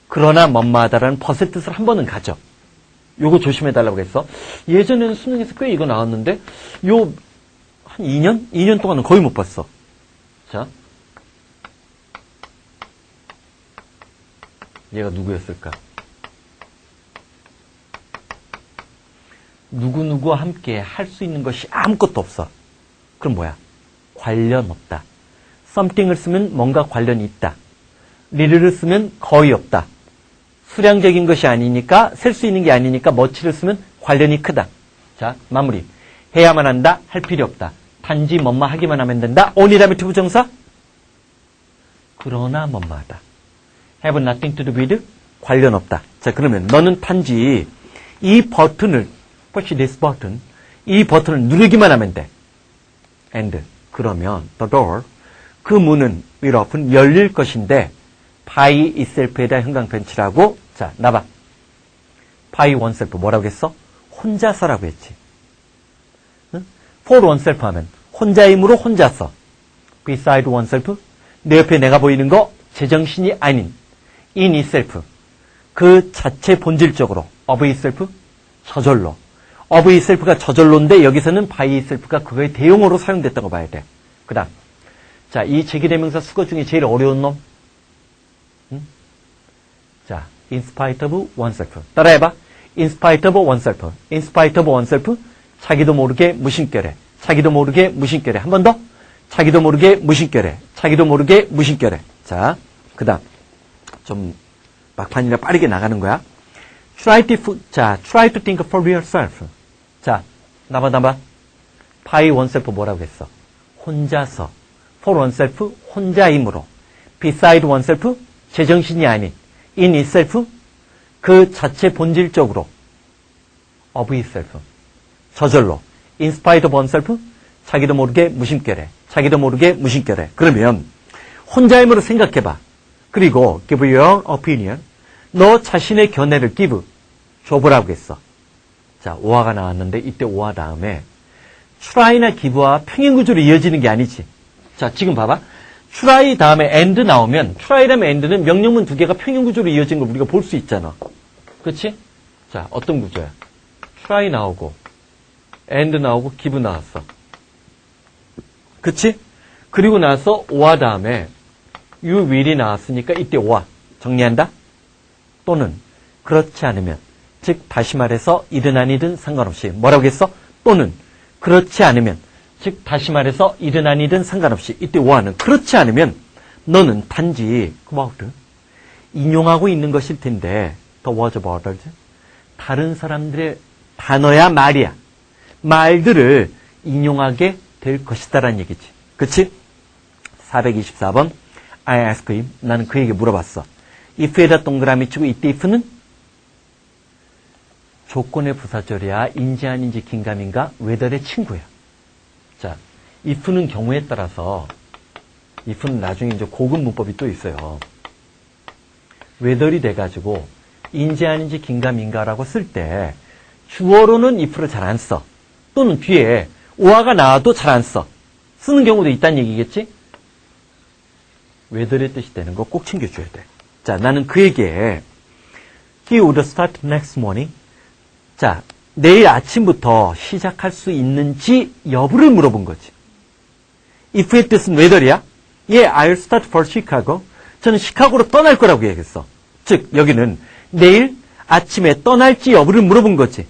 그러나 뭐뭐하다라는 but의 뜻을 한 번은 가져. 요거 조심해달라고 했어. 예전에는 수능에서 꽤 이거 나왔는데 한 2년 동안은 거의 못 봤어. 자, 얘가 누구였을까? 누구누구와 함께 할 수 있는 것이 아무것도 없어. 그럼 뭐야? 관련 없다. something을 쓰면 뭔가 관련이 있다. little를 쓰면 거의 없다. 수량적인 것이 아니니까 셀 수 있는 게 아니니까 much를 쓰면 관련이 크다. 자, 마무리. 해야만 한다. 할 필요 없다. 단지 뭐뭐 하기만 하면 된다. only 다음에 투부정사. 그러나 뭐뭐하다. have nothing to do with 관련 없다. 자, 그러면 너는 단지 이 버튼을 push this button 이 버튼을 누르기만 하면 돼. and 그러면 the door 그 문은 will open 열릴 것인데 by itself에다 형광펜치라고. 자, 나봐. by oneself 뭐라고 했어? 혼자서라고 했지. 응? for oneself 하면 혼자이므로 혼자서. beside oneself. 내 옆에 내가 보이는 거 제정신이 아닌 in itself. 그 자체 본질적으로 of itself. 저절로. of itself가 저절로인데 여기서는 by itself가 그거의 대용어로 사용됐다고 봐야 돼. 그 다음. 자, 이 제기대명사 수거 중에 제일 어려운 놈. 자, in spite of oneself. 따라해봐. in spite of oneself. in spite of oneself. 자기도 모르게 무심결에. 자기도 모르게 무심결에. 한 번 더. 자기도 모르게 무심결에. 자기도 모르게 무심결에. 자, 그 다음. 좀 막판이라 빠르게 나가는 거야. try to think for yourself. 자, 나봐. by oneself 뭐라고 했어? 혼자서. for oneself, 혼자이므로. beside oneself, 제정신이 아닌. in itself, 그 자체 본질적으로. of itself, 저절로. in spite of oneself, 자기도 모르게 무심결에. 자기도 모르게 무심결에. 그러면 혼자이므로 생각해봐. 그리고 give your opinion. 너 자신의 견해를 give. 줘보라고 했어. 자, 오화가 나왔는데 이때 오화 다음에 try나 give와 평행구조로 이어지는 게 아니지. 자, 지금 봐봐. try 다음에 and 나오면 try 다음에 and는 명령문 두 개가 평행구조로 이어진 걸 우리가 볼 수 있잖아. 그치? 자, 어떤 구조야? try 나오고 and 나오고 give 나왔어. 그치? 그리고 나서 오화 다음에 you will이 나왔으니까 이때 오화. 정리한다? 또는 그렇지 않으면, 즉 다시 말해서 이든 아니든 상관없이 뭐라고 했어? 또는 그렇지 않으면, 즉 다시 말해서 이든 아니든 상관없이 이때 오화는 그렇지 않으면 너는 단지 인용하고 있는 것일 텐데 the words of others, 다른 사람들의 단어야 말이야. 말들을 인용하게 될 것이다라는 얘기지. 그치? 424번 I asked him. 나는 그에게 물어봤어. if에다 동그라미 치고 이때 if는 조건의 부사절이야. 인지 아닌지 긴가민가 whether의 친구야. 자, if는 경우에 따라서 if는 나중에 이제 고급 문법이 또 있어요. whether이 돼가지고 인지 아닌지 긴가민가라고 쓸 때 주어로는 if를 잘 안 써. 또는 뒤에 오화가 나와도 잘 안 써. 쓰는 경우도 있다는 얘기겠지? whether의 뜻이 되는 거 꼭 챙겨줘야 돼. 자, 나는 그에게 he would start next morning. 자, 내일 아침부터 시작할 수 있는지 여부를 물어본 거지. if의 뜻은 whether이야? 예, I'll start for Chicago. 저는 시카고로 떠날 거라고 얘기했어. 즉, 여기는 내일 아침에 떠날지 여부를 물어본 거지.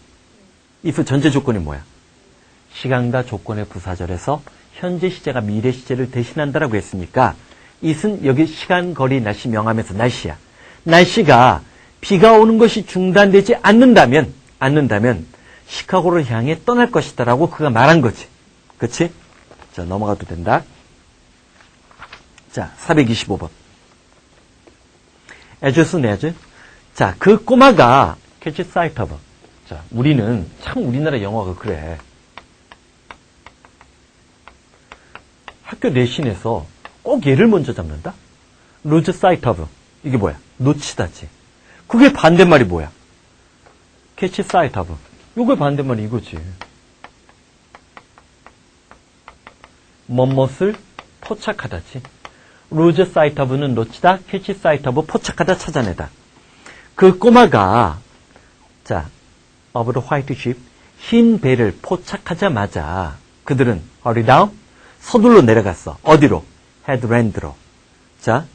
if 전제 조건이 뭐야? 시간과 조건의 부사절에서 현재 시제가 미래 시제를 대신한다라고 했으니까 it은 여기 시간, 거리, 날씨 명하면서 날씨야. 날씨가 비가 오는 것이 중단되지 않는다면 시카고를 향해 떠날 것이다라고 그가 말한 거지. 그치? 자, 넘어가도 된다. 자, 425번. as. 자, 그 꼬마가 catch sight of. 자, 우리는 참 우리나라 영어가 그래. 학교 내신에서 꼭 얘를 먼저 잡는다? lose sight of. 이게 뭐야? 놓치다지. 그게 반대말이 뭐야? catch sight of. 요게 반대말이 이거지. 뭐뭇을 포착하다지. lose sight of는 놓치다, catch sight of 포착하다, 찾아내다. 그 꼬마가 자, of the white ship, 흰 배를 포착하자마자 그들은 hurry down, 서둘러 내려갔어. 어디로? 헤드랜드로. 자,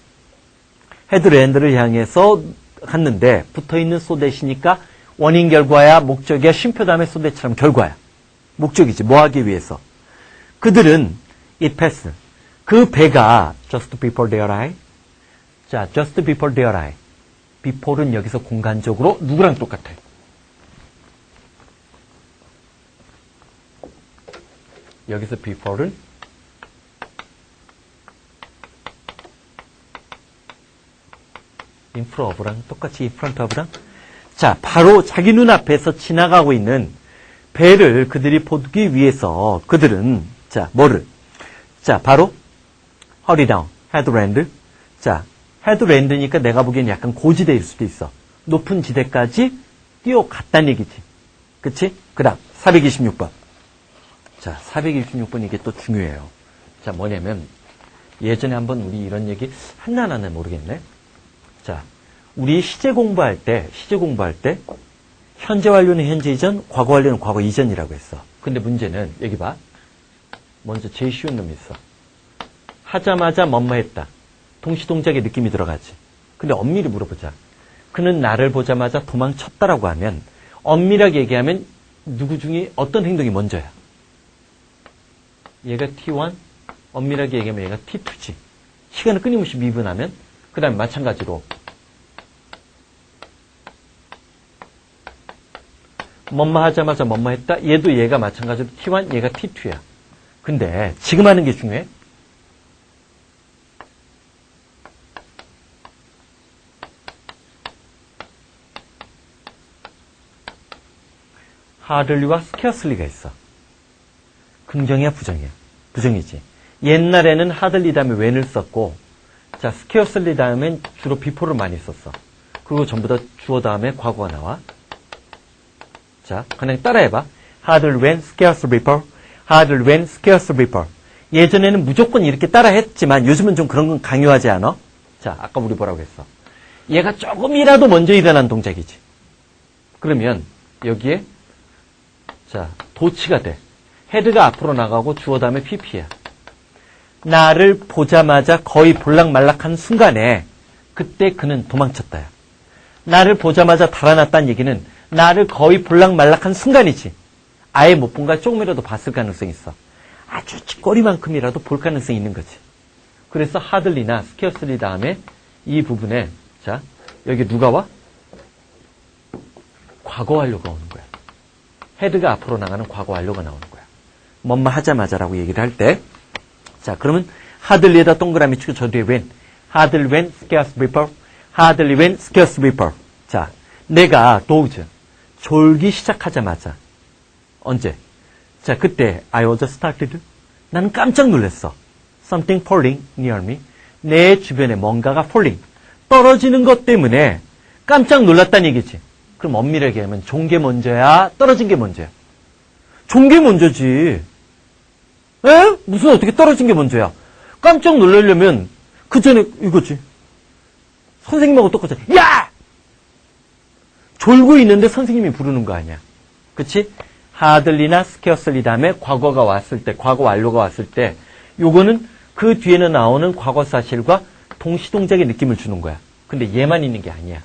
헤드랜드를 향해서 갔는데 붙어있는 so that이니까 원인 결과야, 목적이야, 쉼표 다음에 so that처럼 결과야. 목적이지. 뭐 하기 위해서? 그들은 it passed. 그 배가 just before their eye. 자, just before their eye. before는 여기서 공간적으로 누구랑 똑같아요? 여기서 before는 in front of랑 똑같이 in front of랑. 자, 바로 자기 눈앞에서 지나가고 있는 배를 그들이 보기 위해서 그들은 자, 뭐를? 자, 바로 hurry down, headland. 자, 헤드랜드니까 내가 보기엔 약간 고지대일 수도 있어. 높은 지대까지 뛰어갔다는 얘기지. 그치? 그 다음 426번. 자, 426번 이게 또 중요해요. 자, 뭐냐면, 예전에 한번 우리 이런 얘기 했나 안 했나 모르겠네. 자, 우리 시제 공부할 때, 현재 완료는 현재 이전, 과거 완료는 과거 이전이라고 했어. 근데 문제는, 여기 봐. 먼저 제일 쉬운 놈이 있어. 하자마자 뭐뭐 했다. 동시동작의 느낌이 들어가지. 근데 엄밀히 물어보자. 그는 나를 보자마자 도망쳤다라고 하면, 엄밀하게 얘기하면, 누구 중에 어떤 행동이 먼저야? 얘가 T1, 엄밀하게 얘기하면 얘가 T2지. 시간을 끊임없이 미분하면, 그 다음에 마찬가지로, 뭐뭐 하자마자 뭐뭐 했다. 얘도 얘가 마찬가지로 T1, 얘가 T2야. 근데 지금 하는 게 중요해. hardly와 scarcely가 있어. 긍정이야, 부정이야? 부정이지. 옛날에는 hardly 다음에 when을 썼고, 자, scarcely 다음엔 주로 before를 많이 썼어. 그리고 전부 다 주어 다음에 과거가 나와. 자, 그냥 따라해봐. hardly when, scarcely before, hardly when, scarcely before. 예전에는 무조건 이렇게 따라했지만 요즘은 좀 그런 건 강요하지 않아? 자, 아까 우리 뭐라고 했어? 얘가 조금이라도 먼저 일어난 동작이지. 그러면 여기에 자, 도치가 돼. 헤드가 앞으로 나가고 주어 다음에 pp야. 나를 보자마자 거의 볼락말락한 순간에 그때 그는 도망쳤다야. 나를 보자마자 달아났다는 얘기는 나를 거의 볼락말락한 순간이지. 아예 못 본 걸 조금이라도 봤을 가능성이 있어. 아주 찌꺼리만큼이라도 볼 가능성이 있는 거지. 그래서 hardly나 scarcely 다음에 이 부분에 자, 여기 누가 와? 과거 완료가 오는 거야. 헤드가 앞으로 나가는 과거 완료가 나오는 거야. 뭐뭐 하자마자라고 얘기를 할 때. 자, 그러면 hardly에다 동그라미 치고 저 뒤에 when. hardly when, scarcely before. hardly when, scarcely before. 자, 내가 doze. 졸기 시작하자마자. 언제? 자, 그때 I was started. 나는 깜짝 놀랐어. Something falling near me. 내 주변에 뭔가가 falling. 떨어지는 것 때문에 깜짝 놀랐다는 얘기지. 그럼 엄밀하게 하면 좋은 게 먼저야? 떨어진 게 먼저야? 좋은 게 먼저지. 에? 무슨 어떻게 떨어진 게 먼저야? 깜짝 놀라려면 그 전에 이거지. 선생님하고 똑같아. 야! 졸고 있는데 선생님이 부르는 거 아니야. 그치? hardly나 scarcely 다음에 과거가 왔을 때, 과거 완료가 왔을 때 요거는 그 뒤에는 나오는 과거 사실과 동시동작의 느낌을 주는 거야. 근데 얘만 있는 게 아니야.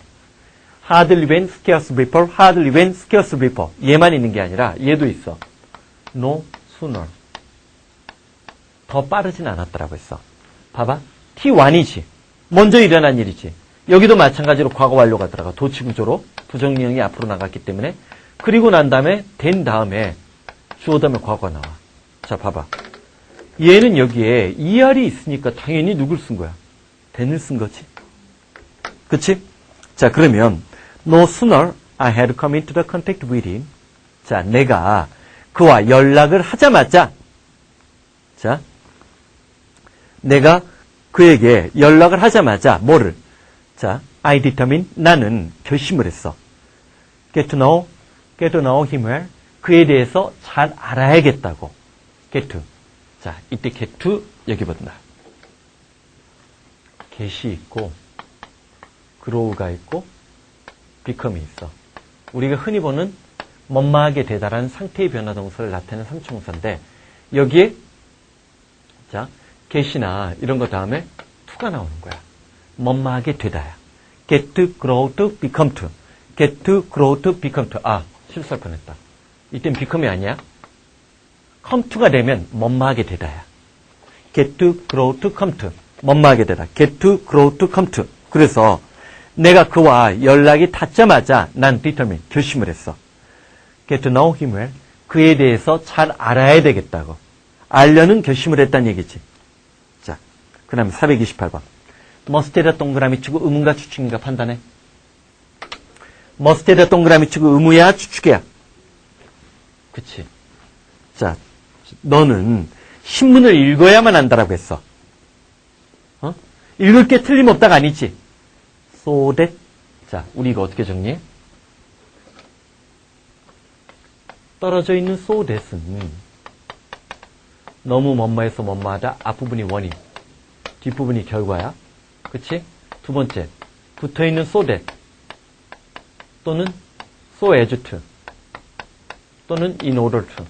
hardly when, scarcely before, hardly when, scarcely before. 얘만 있는 게 아니라 얘도 있어. no sooner. 더 빠르진 않았더라고 했어. 봐봐. T1이지. 먼저 일어난 일이지. 여기도 마찬가지로 과거 완료가 들어가. 도치구조로 부정형이 앞으로 나갔기 때문에. 그리고 난 다음에 된 다음에 주어 다음에 과거가 나와. 자, 봐봐. 얘는 여기에 ER이 있으니까 당연히 누굴 쓴 거야? then을 쓴 거지. 그치? 자, 그러면 no sooner I had come into the contact with him. 자, 내가 그와 연락을 하자마자 자, 내가 그에게 연락을 하자마자 뭐를? 자, I determined. 나는 결심을 했어. get to know him well. 그에 대해서 잘 알아야겠다고. get to. 자, 이때 get to 여기 본다. get이 있고 grow가 있고 become이 있어. 우리가 흔히 보는 뭔마하게 되다라는 상태의 변화 동사를 나타내는 삼총사인데 여기에 자, get이나 이런 거 다음에 to가 나오는 거야. 뭔마하게 되다야. get to, grow to, become to. get to, grow to, become to. 아, 실수할 뻔했다. 이땐 become이 아니야. come to가 되면 뭔마하게 되다야. get to, grow to, come to. 뭔마하게 되다. get to, grow to, come to. 그래서 내가 그와 연락이 닿자마자 난 determine, 결심을 했어. get to know him well. 그에 대해서 잘 알아야 되겠다고. 알려는 결심을 했다는 얘기지. 자, 그 다음에 428번. must에다 동그라미 치고 의문가 추측인가 판단해. must에다 동그라미 치고 의무야 추측이야. 그치. 자, 너는 신문을 읽어야만 한다라고 했어. 어? 읽을 게 틀림없다가 아니지. so that. 자, 우리 이거 어떻게 정리해? 떨어져 있는 so that은 너무 뭐뭐해서 뭐뭐하다. 앞부분이 원인. 뒷부분이 결과야. 그치? 두 번째. 붙어있는 so that. 또는 so as to. 또는 in order to.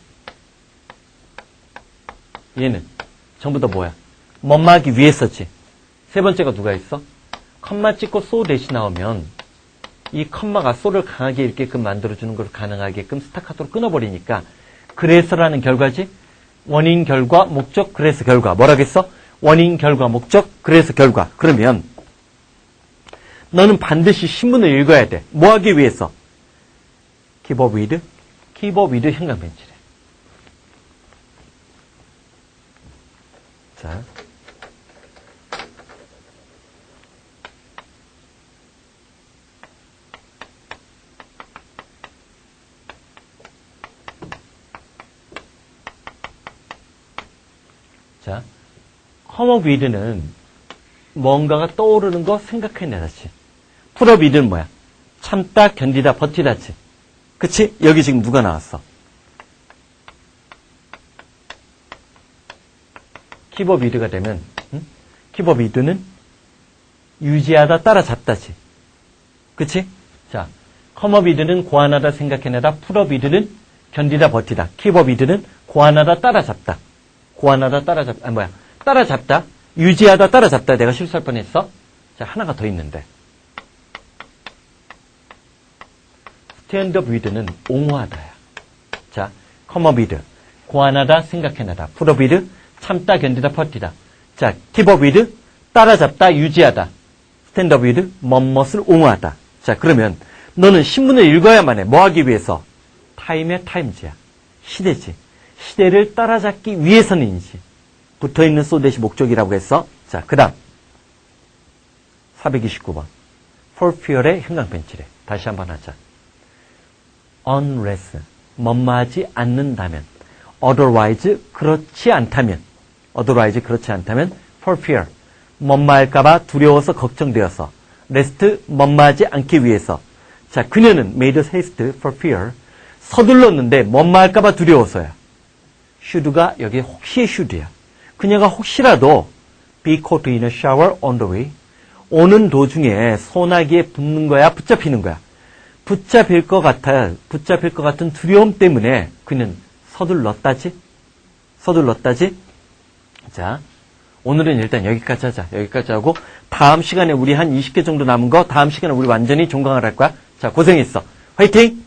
얘는 전부 다 뭐야? 뭐뭐하기 위해서지. 세 번째가 누가 있어? 컴마 찍고 so that이 나오면 이 컴마가 so를 강하게 읽게끔 만들어주는 걸 가능하게끔 스타카토로 끊어버리니까 그래서라는 결과지. 원인, 결과, 목적, 그래서 결과. 뭐라겠어? 원인, 결과, 목적, 그래서 결과. 그러면 너는 반드시 신문을 읽어야 돼. 뭐 하기 위해서? Keep up with, keep up with 형광펜칠에. 자. 자, come up with는 뭔가가 떠오르는 거 생각해내다지. put up with는 뭐야? 참다, 견디다, 버티다지. 그치? 여기 지금 누가 나왔어? keep up with가 되면, keep up with는 유지하다, 따라잡다지. 그치? 자, come up with는 고안하다, 생각해내다, put up with는 견디다, 버티다. keep up with는 고안하다, 따라잡다. 고안하다, 따라잡다, 유지하다, 따라잡다. 내가 실수할 뻔했어. 자, 하나가 더 있는데. stand up with는 옹호하다야. 자, come up with, 고안하다, 생각해내다. put up with, 참다, 견디다, 버티다. 자, keep up with, 따라잡다, 유지하다. stand up with, 멋멋을 옹호하다. 자, 그러면 너는 신문을 읽어야만 해. 뭐 하기 위해서? 타임의 타임즈야. 시대지. 시대를 따라잡기 위해서는이지. 붙어있는 so that이 목적이라고 했어. 자, 그 다음 429번 for fear의 형광펜칠에. 다시 한번 하자. unless 뭐뭐하지 않는다면, otherwise 그렇지 않다면, otherwise 그렇지 않다면, for fear 뭐뭐할까봐 두려워서 걱정되어서, lest 뭐뭐하지 않기 위해서. 자, 그녀는 made haste for fear, 서둘렀는데 뭐뭐할까봐 두려워서야. should가 여기 혹시의 should야. 그녀가 혹시라도 be caught in a shower on the way, 오는 도중에 소나기에 붙는 거야, 붙잡히는 거야. 붙잡힐 것 같은 두려움 때문에 그는 서둘렀다지. 자, 오늘은 일단 여기까지 하자. 여기까지 하고 다음 시간에 우리 한 20개 정도 남은 거 다음 시간에 우리 완전히 종강을 할 거야. 자, 고생했어. 화이팅!